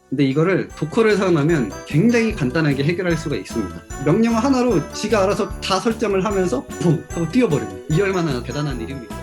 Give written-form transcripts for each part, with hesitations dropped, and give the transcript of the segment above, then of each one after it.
근데 이거를 도커를 사용하면 굉장히 간단하게 해결할 수가 있습니다. 명령 하나로 지가 알아서 다 설정을 하면서 붕 하고 뛰어버립니다. 이 얼마나 대단한 일입니까?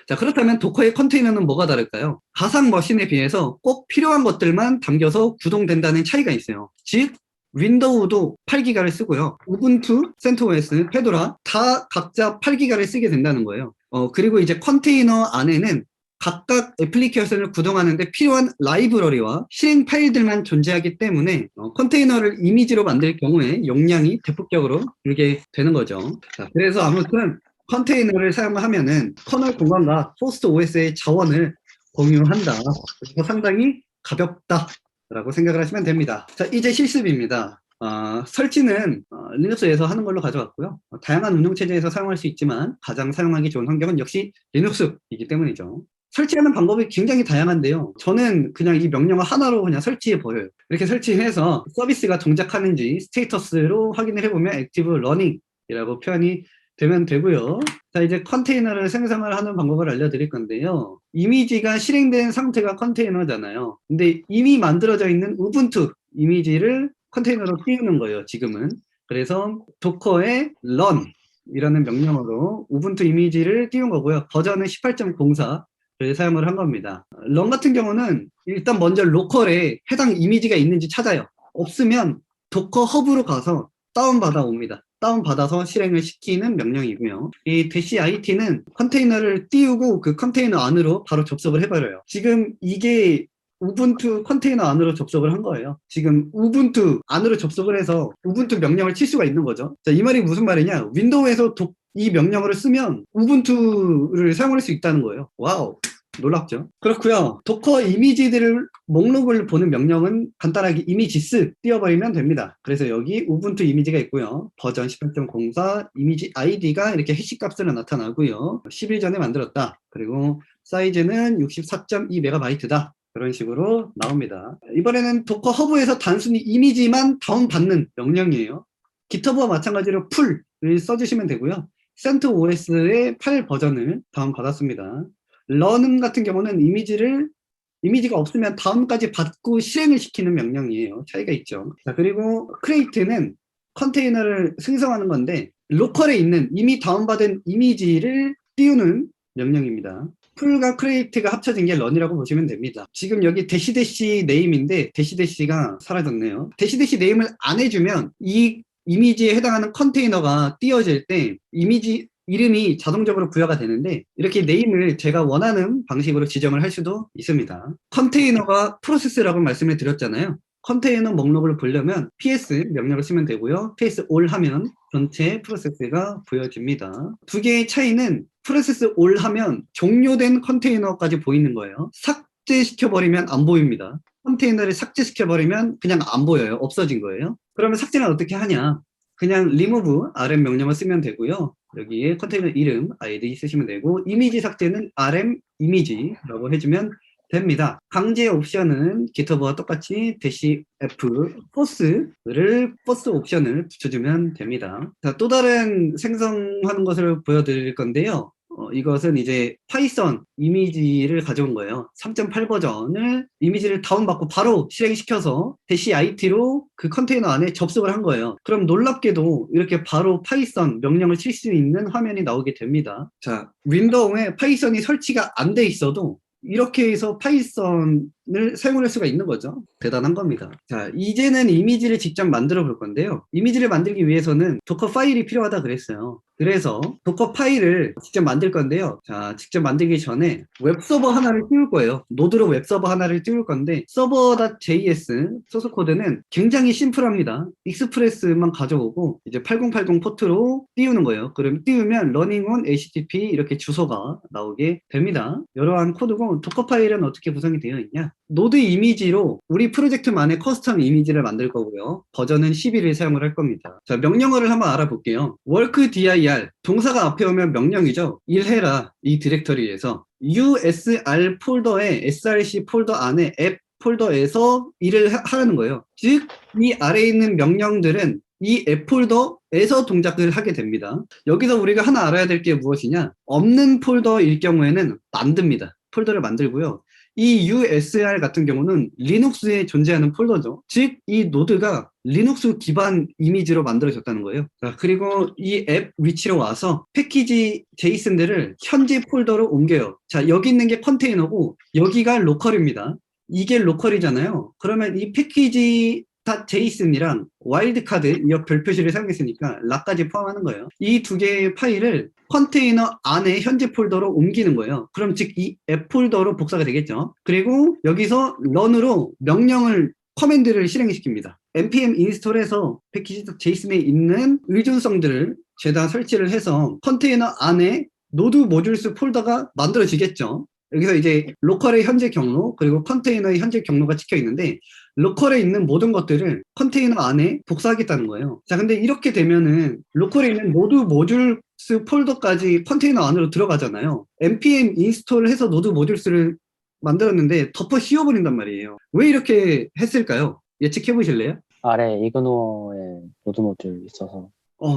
자, 그렇다면 도커의 컨테이너는 뭐가 다를까요? 가상 머신에 비해서 꼭 필요한 것들만 담겨서 구동된다는 차이가 있어요. 즉 윈도우도 8기가를 쓰고요. 우분투, 센토스, 페도라 다 각자 8기가를 쓰게 된다는 거예요. 그리고 이제 컨테이너 안에는 각각 애플리케이션을 구동하는데 필요한 라이브러리와 실행 파일들만 존재하기 때문에 컨테이너를 이미지로 만들 경우에 용량이 대폭적으로 줄게 되는 거죠. 자, 그래서 아무튼 컨테이너를 사용하면은 커널 공간과 호스트 OS의 자원을 공유한다. 그래서 상당히 가볍다라고 생각을 하시면 됩니다. 자, 이제 실습입니다. 설치는 리눅스에서 하는 걸로 가져왔고요. 다양한 운영체제에서 사용할 수 있지만 가장 사용하기 좋은 환경은 역시 리눅스이기 때문이죠. 설치하는 방법이 굉장히 다양한데요. 저는 그냥 이 명령어 하나로 그냥 설치해 버려요. 이렇게 설치해서 서비스가 동작하는지 스테이터스로 확인을 해보면 액티브 러닝이라고 표현이 되면 되고요. 자, 이제 컨테이너를 생성을 하는 방법을 알려드릴 건데요. 이미지가 실행된 상태가 컨테이너잖아요. 근데 이미 만들어져 있는 우분투 이미지를 컨테이너로 띄우는 거예요, 지금은. 그래서 도커의 run 이라는 명령어로 우분투 이미지를 띄운 거고요. 버전은 18.04를 사용을 한 겁니다. run 같은 경우는 일단 먼저 로컬에 해당 이미지가 있는지 찾아요. 없으면 도커 허브로 가서 다운받아 옵니다. 다운받아서 실행을 시키는 명령이고요. 이 -it는 컨테이너를 띄우고 그 컨테이너 안으로 바로 접속을 해버려요. 지금 이게 우분투 컨테이너 안으로 접속을 한 거예요. 지금 우분투 안으로 접속을 해서 우분투 명령을 칠 수가 있는 거죠. 자, 이 말이 무슨 말이냐? 윈도우에서 이 명령어를 쓰면 우분투를 사용할 수 있다는 거예요. 와우. 놀랍죠? 그렇고요. 도커 이미지들을 목록을 보는 명령은 간단하게 이미지스 띄워버리면 됩니다. 그래서 여기 우분투 이미지가 있고요. 버전 18.04 이미지 아이디가 이렇게 해시 값으로 나타나고요. 10일 전에 만들었다. 그리고 사이즈는 64.2MB다. 그런 식으로 나옵니다. 이번에는 도커 허브에서 단순히 이미지만 다운받는 명령이에요. 깃허브와 마찬가지로 풀을 써주시면 되고요. CentOS의 8 버전을 다운받았습니다. run 같은 경우는 이미지가 없으면 다운까지 받고 실행을 시키는 명령이에요. 차이가 있죠. 자, 그리고 create는 컨테이너를 생성하는 건데 로컬에 있는 이미 다운받은 이미지를 띄우는 명령입니다. 풀과 create가 합쳐진 게 run이라고 보시면 됩니다. 지금 여기 대시 네임인데 대시가 사라졌네요. 대시 네임을 안 해주면 이 이미지에 해당하는 컨테이너가 띄워질 때 이미지 이름이 자동적으로 부여가 되는데 이렇게 네임을 제가 원하는 방식으로 지정을 할 수도 있습니다. 컨테이너가 프로세스라고 말씀을 드렸잖아요. 컨테이너 목록을 보려면 ps 명령을 쓰면 되고요. ps all 하면 전체 프로세스가 부여집니다. 두 개의 차이는 프로세스 all 하면 종료된 컨테이너까지 보이는 거예요. 삭제시켜버리면 안 보입니다. 컨테이너를 삭제시켜버리면 그냥 안 보여요. 없어진 거예요. 그러면 삭제는 어떻게 하냐? 그냥 remove rm 명령을 쓰면 되고요. 여기에 컨테이너 이름 id 쓰시면 되고 이미지 삭제는 rm 이미지라고 해주면 됩니다. 강제 옵션은 GitHub와 똑같이 -f force 옵션을 붙여주면 됩니다. 자, 또 다른 생성하는 것을 보여드릴 건데요. 이것은 이제 파이썬 이미지를 가져온 거예요. 3.8 버전을 이미지를 다운받고 바로 실행시켜서 -it로 그 컨테이너 안에 접속을 한 거예요. 그럼 놀랍게도 이렇게 바로 파이썬 명령을 칠 수 있는 화면이 나오게 됩니다. 자, 윈도우에 파이썬이 설치가 안 돼 있어도 이렇게 해서 파이썬을 사용할 수가 있는 거죠. 대단한 겁니다. 자, 이제는 이미지를 직접 만들어 볼 건데요. 이미지를 만들기 위해서는 도커 파일이 필요하다 그랬어요. 그래서 도커 파일을 직접 만들 건데요. 자, 직접 만들기 전에 웹서버 하나를 띄울 거예요. 노드로 웹서버 하나를 띄울 건데 server.js 소스 코드는 굉장히 심플합니다. 익스프레스만 가져오고 이제 8080 포트로 띄우는 거예요. 그럼 띄우면 running on http 이렇게 주소가 나오게 됩니다. 이러한 코드고 도커 파일은 어떻게 구성이 되어 있냐? 노드 이미지로 우리 프로젝트만의 커스텀 이미지를 만들 거고요. 버전은 11을 사용을 할 겁니다. 자, 명령어를 한번 알아볼게요. work dir 동사가 앞에 오면 명령이죠. 일해라 이 디렉터리에서 usr 폴더에 src 폴더 안에 앱 폴더에서 일을 하라는 거예요. 즉 이 아래에 있는 명령들은 이 앱 폴더에서 동작을 하게 됩니다. 여기서 우리가 하나 알아야 될 게 무엇이냐? 없는 폴더일 경우에는 만듭니다. 폴더를 만들고요. 이 USR 같은 경우는 리눅스에 존재하는 폴더죠. 즉, 이 노드가 리눅스 기반 이미지로 만들어졌다는 거예요. 자, 그리고 이 앱 위치로 와서 패키지 제이슨들을 현재 폴더로 옮겨요. 자, 여기 있는 게 컨테이너고 여기가 로컬입니다. 이게 로컬이잖아요. 그러면 이 패키지 .json이랑 와일드카드 이 별표시를 사용했으니까 락까지 포함하는 거예요. 이 두 개의 파일을 컨테이너 안에 현재 폴더로 옮기는 거예요. 그럼 즉 이 앱 폴더로 복사가 되겠죠. 그리고 여기서 런으로 명령을 커맨드를 실행시킵니다. npm 인스톨해서 패키지 .json에 있는 의존성들을 죄다 설치를 해서 컨테이너 안에 노드 모듈스 폴더가 만들어지겠죠. 여기서 이제 로컬의 현재 경로 그리고 컨테이너의 현재 경로가 찍혀 있는데 로컬에 있는 모든 것들을 컨테이너 안에 복사하겠다는 거예요. 자, 근데 이렇게 되면은 로컬에 있는 노드 모듈스 폴더까지 컨테이너 안으로 들어가잖아요. npm 인스톨해서 노드 모듈스를 만들었는데 덮어 씌워버린단 말이에요. 왜 이렇게 했을까요? 예측해 보실래요? 아래 이그노어에 노드 모듈 있어서.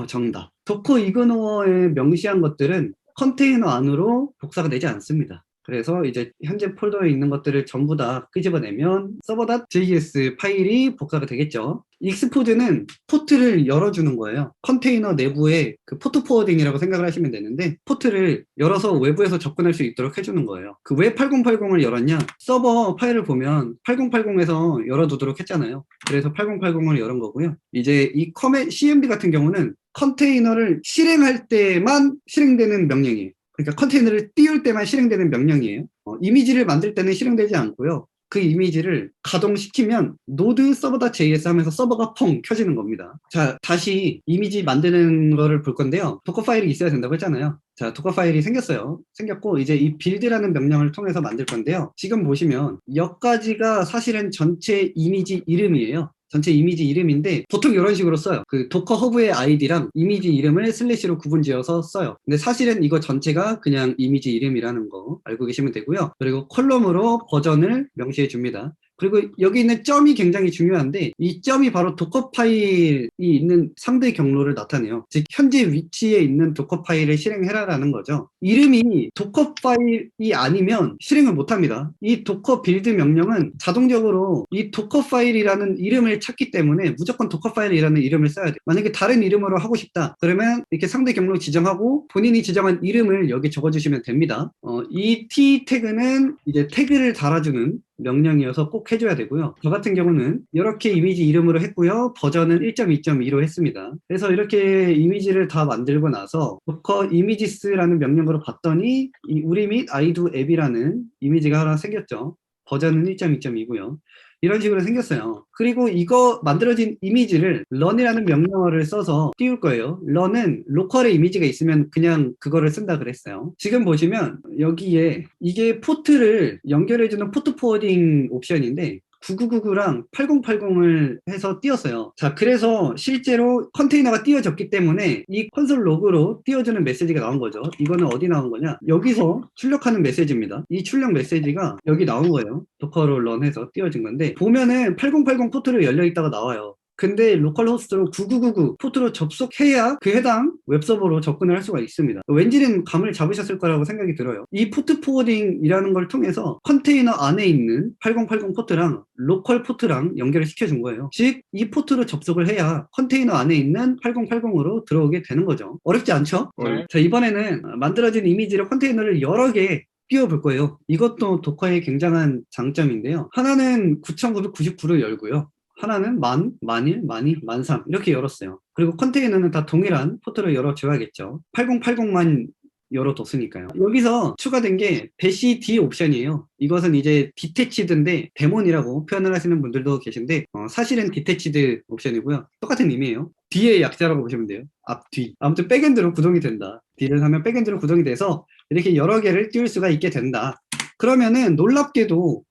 정답. 도커 이그노어에 명시한 것들은 컨테이너 안으로 복사가 되지 않습니다. 그래서 이제 현재 폴더에 있는 것들을 전부 다 끄집어내면 server.js 파일이 복사가 되겠죠. 익스포드는 포트를 열어주는 거예요. 컨테이너 내부에 그 포트 포워딩이라고 생각을 하시면 되는데 포트를 열어서 외부에서 접근할 수 있도록 해주는 거예요. 그 왜 8080을 열었냐? 서버 파일을 보면 8080에서 열어두도록 했잖아요. 그래서 8080을 열은 거고요. 이제 이 CMD 같은 경우는 컨테이너를 실행할 때만 실행되는 명령이에요. 그러니까 컨테이너를 띄울 때만 실행되는 명령이에요. 이미지를 만들 때는 실행되지 않고요. 그 이미지를 가동시키면 node server.js 하면서 서버가 펑 켜지는 겁니다. 자, 다시 이미지 만드는 거를 볼 건데요. 도커 파일이 있어야 된다고 했잖아요. 자, 도커 파일이 생겼어요. 생겼고 이제 이 build라는 명령을 통해서 만들 건데요. 지금 보시면 여기까지가 사실은 전체 이미지 이름이에요. 전체 이미지 이름인데 보통 이런 식으로 써요. 그 도커 허브의 아이디랑 이미지 이름을 슬래시로 구분지어서 써요. 근데 사실은 이거 전체가 그냥 이미지 이름이라는 거 알고 계시면 되고요. 그리고 컬럼으로 버전을 명시해 줍니다. 그리고 여기 있는 점이 굉장히 중요한데 이 점이 바로 도커 파일이 있는 상대 경로를 나타내요. 즉 현재 위치에 있는 도커 파일을 실행해라라는 거죠. 이름이 도커 파일이 아니면 실행을 못합니다. 이 도커 빌드 명령은 자동적으로 이 도커 파일이라는 이름을 찾기 때문에 무조건 도커 파일이라는 이름을 써야 돼요. 만약에 다른 이름으로 하고 싶다 그러면 이렇게 상대 경로 지정하고 본인이 지정한 이름을 여기 적어주시면 됩니다. 이 t 태그는 이제 태그를 달아주는 명령이어서 꼭 해줘야 되고요. 저 같은 경우는 이렇게 이미지 이름으로 했고요. 버전은 1.2.2로 했습니다. 그래서 이렇게 이미지를 다 만들고 나서 docker images라는 명령으로 봤더니 이 우리 및 ido 앱이라는 이미지가 하나 생겼죠. 버전은 1.2.2고요. 이런 식으로 생겼어요. 그리고 이거 만들어진 이미지를 run이라는 명령어를 써서 띄울 거예요. run은 로컬에 이미지가 있으면 그냥 그거를 쓴다 그랬어요. 지금 보시면 여기에 이게 포트를 연결해주는 포트 포워딩 옵션인데 9999랑 8080을 해서 띄웠어요. 자, 그래서 실제로 컨테이너가 띄워졌기 때문에 이 콘솔 로그로 띄워주는 메시지가 나온 거죠. 이거는 어디 나온 거냐? 여기서 출력하는 메시지입니다. 이 출력 메시지가 여기 나온 거예요. 도커로 런해서 띄워진 건데 보면은 8080 포트로 열려있다가 나와요. 근데 로컬호스트로 9999 포트로 접속해야 그 해당 웹서버로 접근을 할 수가 있습니다. 왠지는 감을 잡으셨을 거라고 생각이 들어요. 이 포트 포워딩이라는 걸 통해서 컨테이너 안에 있는 8080 포트랑 로컬 포트랑 연결을 시켜준 거예요. 즉, 이 포트로 접속을 해야 컨테이너 안에 있는 8080으로 들어오게 되는 거죠. 어렵지 않죠? 네. 자, 이번에는 만들어진 이미지로 컨테이너를 여러 개 띄워볼 거예요. 이것도 도커의 굉장한 장점인데요. 하나는 9999로 열고요. 하나는 만, 만일, 만이, 만삼 이렇게 열었어요. 그리고 컨테이너는 다 동일한 포트를 열어줘야겠죠. 8080만 열어뒀으니까요. 여기서 추가된 게 배시 D 옵션이에요. 이것은 이제 디태치드인데 데몬이라고 표현을 하시는 분들도 계신데 사실은 디태치드 옵션이고요. 똑같은 의미예요. D의 약자라고 보시면 돼요. 앞, 뒤. 아무튼 백엔드로 구동이 된다. D를 하면 백엔드로 구동이 돼서 이렇게 여러 개를 띄울 수가 있게 된다. 그러면은 놀랍게도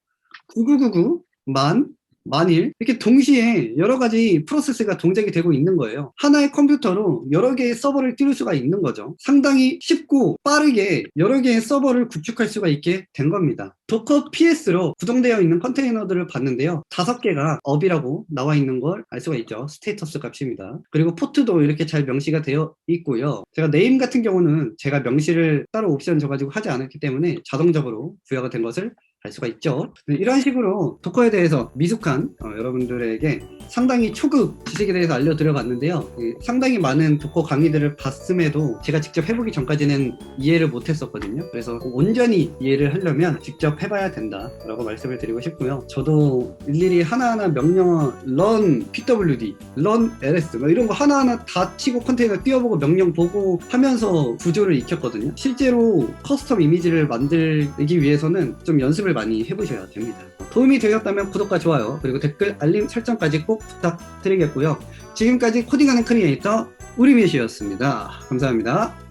9999 만 만일 이렇게 동시에 여러 가지 프로세스가 동작이 되고 있는 거예요. 하나의 컴퓨터로 여러 개의 서버를 띄울 수가 있는 거죠. 상당히 쉽고 빠르게 여러 개의 서버를 구축할 수가 있게 된 겁니다. 도커 PS로 구동되어 있는 컨테이너들을 봤는데요. 5개가 업이라고 나와 있는 걸 알 수가 있죠. 스테이터스 값입니다. 그리고 포트도 이렇게 잘 명시가 되어 있고요. 제가 네임 같은 경우는 제가 명시를 따로 옵션 줘가지고 하지 않았기 때문에 자동적으로 부여가 된 것을 알 수가 있죠. 이런 식으로 도커에 대해서 미숙한 여러분들에게 상당히 초급 지식에 대해서 알려드려 봤는데요. 상당히 많은 도커 강의들을 봤음에도 제가 직접 해보기 전까지는 이해를 못했었거든요. 그래서 온전히 이해를 하려면 직접 해봐야 된다라고 말씀을 드리고 싶고요. 저도 일일이 하나하나 명령 run pwd, run ls 뭐 이런 거 하나하나 다 치고 컨테이너 띄워보고 명령 보고 하면서 구조를 익혔거든요. 실제로 커스텀 이미지를 만들기 위해서는 좀 연습을 많이 해보셔야 됩니다. 도움이 되셨다면 구독과 좋아요 그리고 댓글 알림 설정까지 꼭 부탁드리겠고요. 지금까지 코딩하는 크리에이터 우리미시였습니다. 감사합니다.